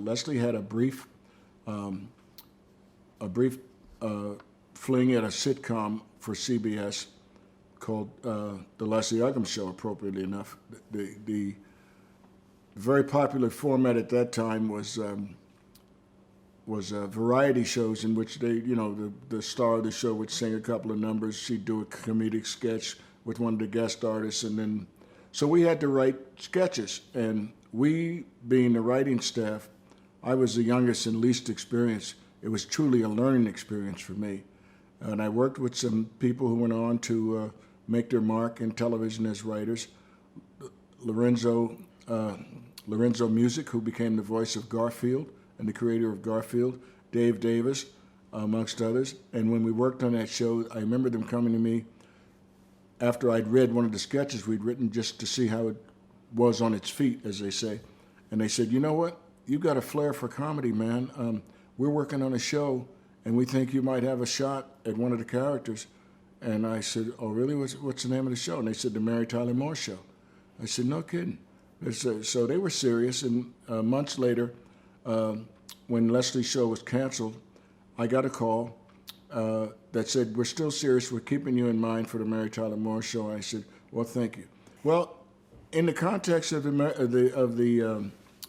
Leslie had a brief fling at a sitcom for CBS called The Leslie Uggam Show, appropriately enough. The very popular format at that time was variety shows in which they, the star of the show would sing a couple of numbers, she'd do a comedic sketch with one of the guest artists, and then, so we had to write sketches. And we, being the writing staff, I was the youngest and least experienced. It was truly a learning experience for me. And I worked with some people who went on to make their mark in television as writers. Lorenzo Music, who became the voice of Garfield and the creator of Garfield, Dave Davis, amongst others. And when we worked on that show, I remember them coming to me after I'd read one of the sketches we'd written, just to see how it was on its feet, as they say. And they said, you know what? You've got a flair for comedy, man. We're working on a show, and we think you might have a shot at one of the characters. And I said, oh, really? What's the name of the show? And they said, The Mary Tyler Moore Show. I said, no kidding. So they were serious, and months later, when Leslie's show was canceled, I got a call that said, we're still serious, we're keeping you in mind for the Mary Tyler Moore Show. I said, well, thank you. Well, in the context of the Leslie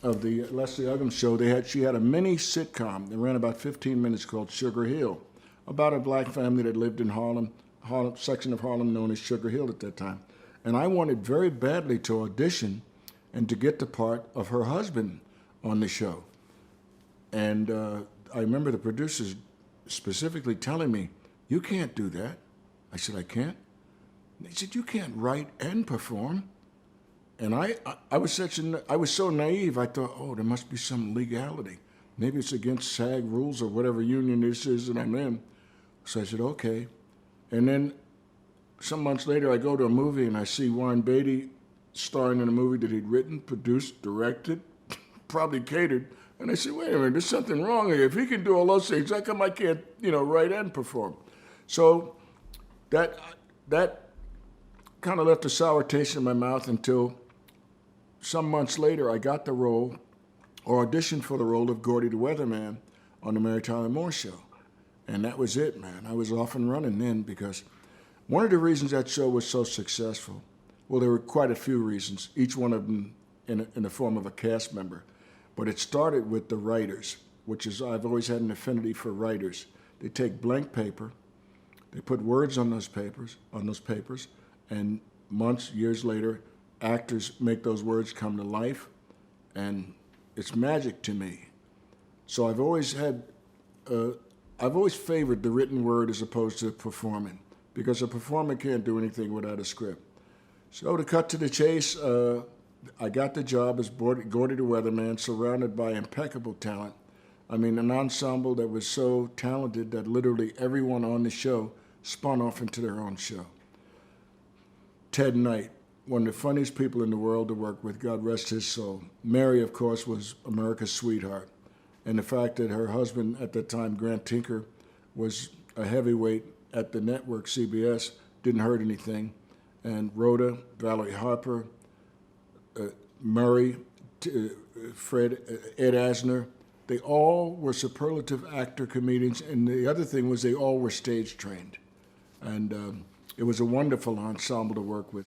Uggam Show, she had a mini sitcom that ran about 15 minutes called Sugar Hill, about a black family that lived in Harlem, section of Harlem known as Sugar Hill at that time. And I wanted very badly to audition and to get the part of her husband on the show. And I remember the producers specifically telling me, you can't do that. I said, I can't? They said, you can't write and perform. And I was so naive, I thought, oh, there must be some legality. Maybe it's against SAG rules or whatever union this is that I'm in. So I said, okay. And then some months later, I go to a movie and I see Warren Beatty starring in a movie that he'd written, produced, directed, probably catered. And I said, wait a minute, there's something wrong here. If he can do all those things, how come I can't, write and perform? So that kind of left a sour taste in my mouth until some months later I got the role, or auditioned for the role of Gordy the Weatherman on the Mary Tyler Moore Show. And that was it, man. I was off and running then, because one of the reasons that show was so successful, well, there were quite a few reasons, each one of them in the form of a cast member. But it started with the writers, which is, I've always had an affinity for writers. They take blank paper, they put words on those papers, and months, years later, actors make those words come to life, and it's magic to me. So I've always favored the written word as opposed to performing, because a performer can't do anything without a script. So to cut to the chase, I got the job as Gordy the Weatherman, surrounded by impeccable talent. I mean, an ensemble that was so talented that literally everyone on the show spun off into their own show. Ted Knight, one of the funniest people in the world to work with, God rest his soul. Mary, of course, was America's sweetheart. And the fact that her husband at the time, Grant Tinker, was a heavyweight at the network, CBS, didn't hurt anything. And Rhoda, Valerie Harper, Murray, Fred, Ed Asner, they all were superlative actor comedians, and the other thing was they all were stage trained. And it was a wonderful ensemble to work with.